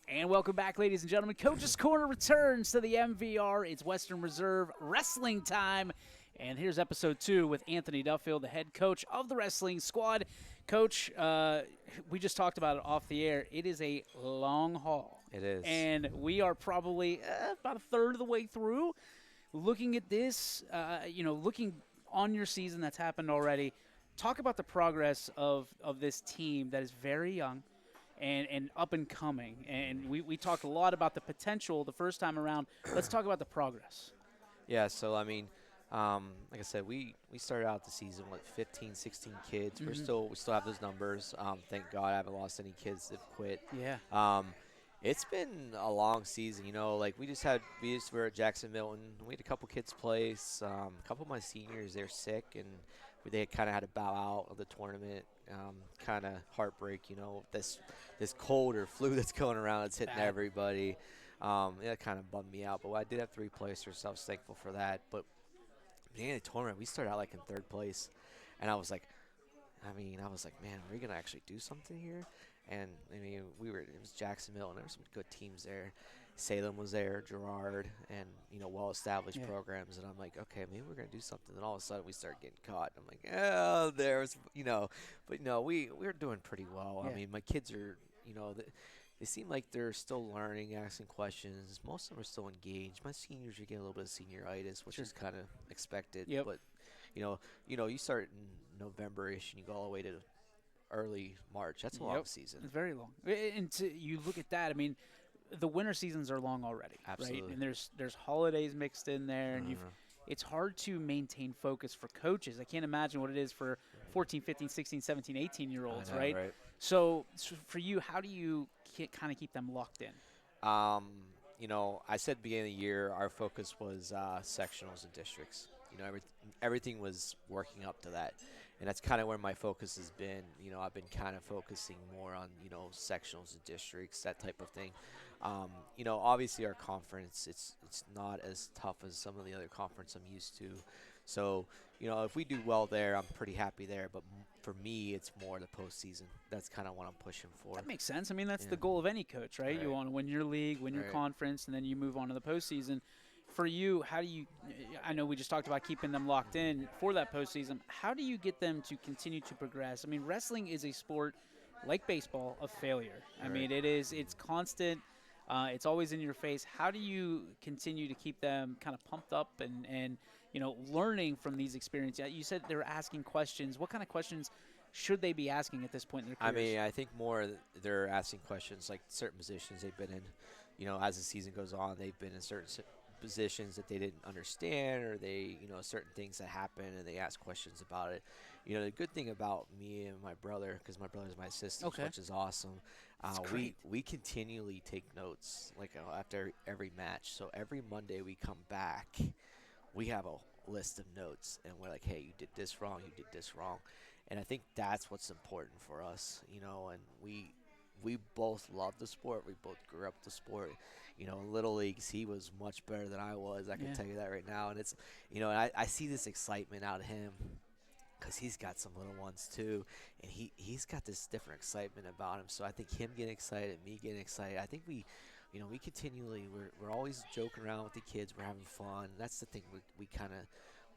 And welcome back, ladies and gentlemen. Coach's Corner returns to the MVR. It's Western Reserve wrestling time. And here's episode 2 with Anthony Duffield, the head coach of the wrestling squad. Coach, we just talked about it off the air. It is a long haul. It is. And we are probably about a third of the way through. Looking at this, looking on your season that's happened already, talk about the progress of this team that is very young and up and coming. And we talked a lot about the potential the first time around. Let's talk about the progress. Yeah, so I mean, like I said, we started out the season with 15, 16 kids. We still have those numbers. Thank God I haven't lost any kids that quit. Yeah. It's been a long season, like we were at Jackson Milton. We had a couple kids play. A couple of my seniors, they're sick, and they kind of had to bow out of the tournament. Kind of heartbreak, this cold or flu that's going around. It's hitting everybody. That kind of bummed me out. But I did have 3 placers, so I was thankful for that. But at the beginning of the tournament, we started out like in 3rd place, and I was like, man, are we gonna actually do something here? And I mean, it was Jacksonville, and there were some good teams there. Salem was there, Girard, and well-established programs. And I'm like, okay, maybe we're gonna do something. And all of a sudden, we start getting caught. I'm like, oh, but no, we're doing pretty well. Yeah. I mean, my kids are, they seem like they're still learning, asking questions. Most of them are still engaged. My seniors are getting a little bit of senioritis, which is kind of expected. Yep. But you start in November-ish and you go all the way to early March. That's a long season. It's very long. And you look at that, I mean, the winter seasons are long already. Absolutely. Right? And there's holidays mixed in there, and it's hard to maintain focus for coaches. I can't imagine what it is for 14, 15, 16, 17, 18-year-olds, I know, right? So for you, how do you kind of keep them locked in? I said at the beginning of the year our focus was sectionals and districts. Everything was working up to that. And that's kind of where my focus has been. I've been kind of focusing more on, sectionals and districts, that type of thing. Obviously our conference, it's not as tough as some of the other conference I'm used to. So, if we do well there, I'm pretty happy there. But for me, it's more the postseason. That's kind of what I'm pushing for. That makes sense. I mean, that's the goal of any coach, right? You want to win your league, win your conference, and then you move on to the postseason. For you, how do you – I know we just talked about keeping them locked in for that postseason. How do you get them to continue to progress? I mean, wrestling is a sport, like baseball, of failure. I mean, it's constant. It's always in your face. How do you continue to keep them kind of pumped up and learning from these experiences? You said they were asking questions. What kind of questions should they be asking at this point in their careers? I mean, I think more they're asking questions like certain positions they've been in. As the season goes on, they've been in certain positions that they didn't understand, or they, certain things that happen, and they ask questions about it. The good thing about me and my brother, because my brother's my assistant, which is awesome. We continually take notes after every match. So every Monday we come back, we have a list of notes, and we're like, hey, you did this wrong, you did this wrong. And I think that's what's important for us, and we both love the sport. We both grew up the sport. In Little Leagues, he was much better than I was. I can tell you that right now. And it's, and I see this excitement out of him because he's got some little ones too. And he's got this different excitement about him. So I think him getting excited, me getting excited, I think we continually, we're always joking around with the kids. We're having fun. That's the thing we kind of,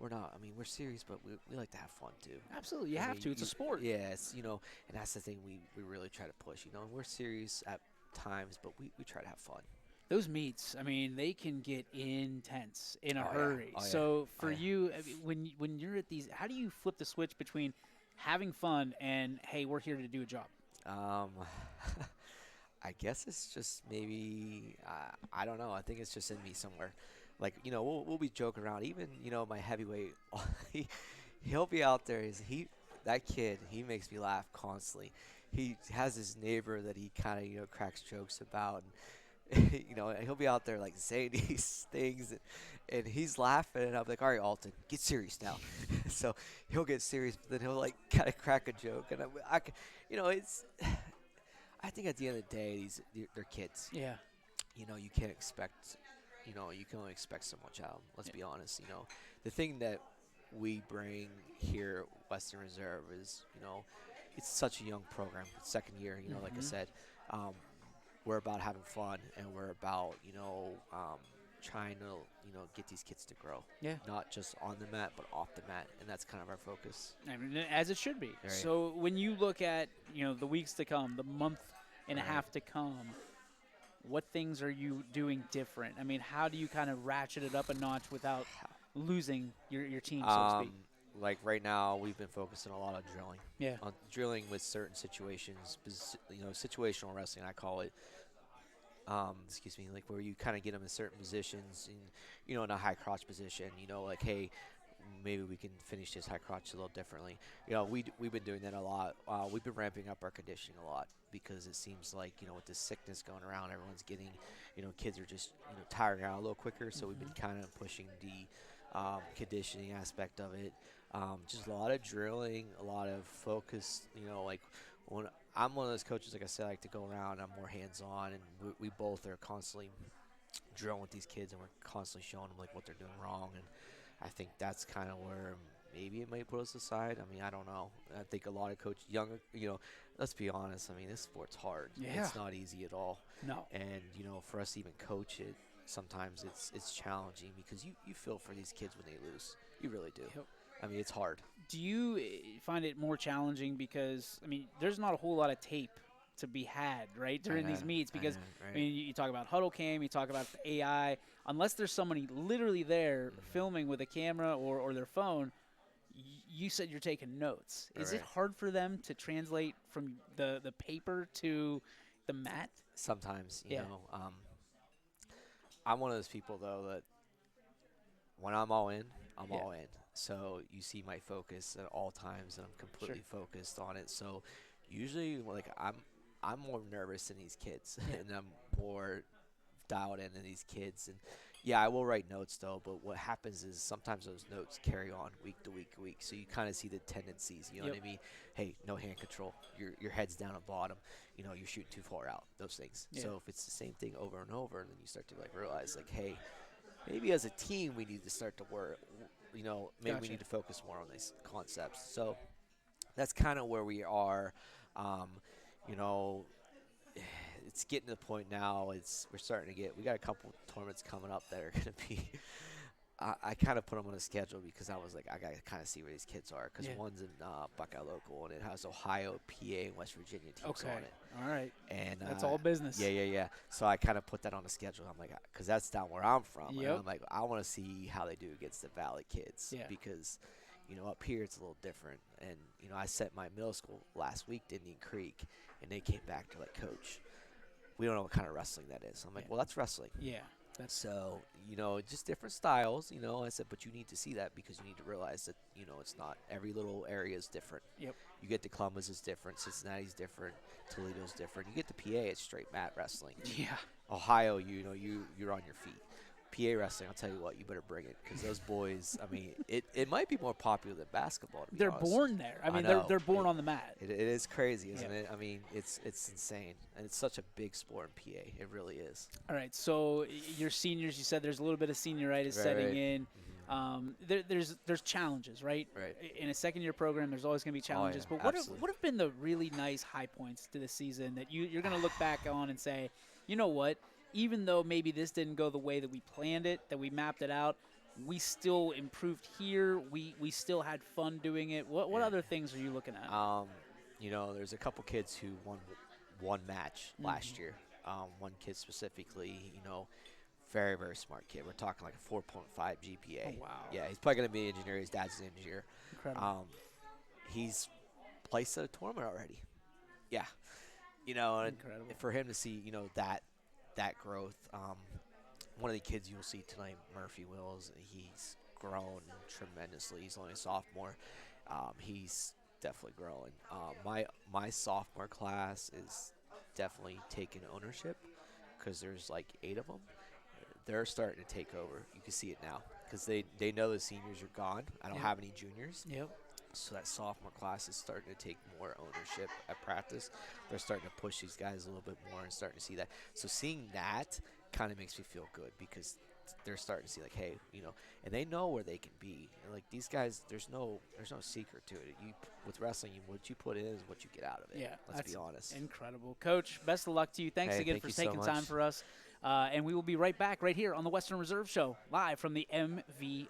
we're not, I mean, we're serious, but we like to have fun too. Absolutely. You have to. It's a sport. Yes, and that's the thing we really try to push, and we're serious at times, but we try to have fun. Those meets, I mean, they can get intense in a hurry. Yeah. So for you, I mean, when you're at these, how do you flip the switch between having fun and, hey, we're here to do a job? I guess it's just maybe, I don't know. I think it's just in me somewhere. Like, we'll be joking around. Even, my heavyweight, he'll be out there. That kid, he makes me laugh constantly. He has his neighbor that he kind of, cracks jokes about. And, he'll be out there, saying these things. And he's laughing. And I'm like, all right, Alton, get serious now. So he'll get serious. But then he'll, kind of crack a joke. And it's – I think at the end of the day, they're kids. Yeah. You can't expect – you can only expect so much out of them. Let's be honest. The thing that we bring here at Western Reserve is, it's such a young program. It's second year, like I said. we're about having fun, and we're about trying to get these kids to grow. Yeah. Not just on the mat, but off the mat, and that's kind of our focus. I mean, as it should be. Right. So when you look at the weeks to come, the month and a Right. half to come, what things are you doing different? I mean, how do you kind of ratchet it up a notch without losing your team, so to speak? Like right now, we've been focusing a lot on drilling. Yeah. On drilling with certain situations, situational wrestling, I call it. Excuse me, like where you kind of get them in certain positions, and in a high crotch position, like, hey, maybe we can finish this high crotch a little differently. We've been doing that a lot. We've been ramping up our conditioning a lot because it seems like with this sickness going around, everyone's getting, kids are just tiring out a little quicker. So we've been kind of pushing the conditioning aspect of it. Just a lot of drilling, a lot of focus. Like when I'm one of those coaches, like I said, I like to go around. I'm more hands-on, and we both are constantly drilling with these kids, and we're constantly showing them like what they're doing wrong. And I think that's kind of where maybe it might put us aside. I mean, I don't know. I think a lot of coaches, let's be honest. I mean, this sport's hard. Yeah. It's not easy at all. No. And for us to even coach it, sometimes it's challenging because you feel for these kids when they lose. You really do. Yep. I mean, it's hard. Do you find it more challenging because, I mean, there's not a whole lot of tape to be had, right, during these meets? Because, right. I mean, you talk about huddle cam, you talk about the AI. Unless there's somebody literally there filming with a camera or their phone, you said you're taking notes. Is it hard for them to translate from the paper to the mat? Sometimes, you know. I'm one of those people, though, that when I'm all in, I'm all in. So you see my focus at all times, and I'm completely focused on it. So usually, like, I'm more nervous than these kids, and I'm more dialed in than these kids. And yeah, I will write notes though. But what happens is sometimes those notes carry on week to week to week. So you kind of see the tendencies. You know what I mean? Hey, no hand control. Your head's down at bottom. You're shooting too far out. Those things. Yeah. So if it's the same thing over and over, then you start to realize hey, maybe as a team we need to start to work. Maybe we need to focus more on these concepts. So that's kind of where we are. It's getting to the point now. We're starting to we got a couple tournaments coming up that are going to be. I kind of put them on a schedule because I was like, I got to kind of see where these kids are because one's in Buckeye Local and it has Ohio, PA, and West Virginia teams on it. All right. And that's all business. Yeah. So I kind of put that on the schedule. I'm like, because that's down where I'm from. Yep. And I'm like, I want to see how they do against the Valley kids because, up here it's a little different. And I set my middle school last week to Indian Creek, and they came back to Coach, we don't know what kind of wrestling that is. I'm like, well, that's wrestling. Yeah. So, just different styles, I said, but you need to see that because you need to realize that, it's not every little area is different. Yep. You get to Columbus is different, Cincinnati's different, Toledo's different. You get to PA, it's straight mat wrestling. Yeah. Ohio, you're on your feet. PA wrestling, I'll tell you what, you better bring it because those boys, I mean, it might be more popular than basketball. To be they're honest. born there. I mean, they're born on the mat. It is crazy, isn't it? I mean, it's insane, and it's such a big sport in PA. It really is. All right, so your seniors, you said there's a little bit of senioritis setting in. There's challenges, right? Right. In a second-year program, there's always going to be challenges. But what have been the really nice high points to the season that you're going to look back on and say, you know what? Even though maybe this didn't go the way that we planned it, that we mapped it out, we still improved here. We still had fun doing it. What other things are you looking at? There's a couple kids who won one match last year. One kid specifically, very, very smart kid. We're talking like a 4.5 GPA. Oh, wow. Yeah, he's probably going to be an engineer. His dad's an engineer. Incredible. He's placed at a tournament already. Yeah. And incredible. For him to see, that growth. One of the kids you'll see tonight, Murphy Wills, he's grown tremendously. He's only a sophomore. He's definitely growing. My sophomore class is definitely taking ownership because there's like 8 of them. They're starting to take over. You can see it now because they know the seniors are gone. I don't have any juniors. Yep. So that sophomore class is starting to take more ownership at practice. They're starting to push these guys a little bit more and starting to see that. So seeing that kind of makes me feel good because they're starting to see like, hey, and they know where they can be. And like these guys, there's no secret to it. With wrestling, what you put in is what you get out of it. Yeah, let's be honest. Incredible, Coach. Best of luck to you. Thanks again for taking time for us. And we will be right back right here on the Western Reserve Show, live from the MVR.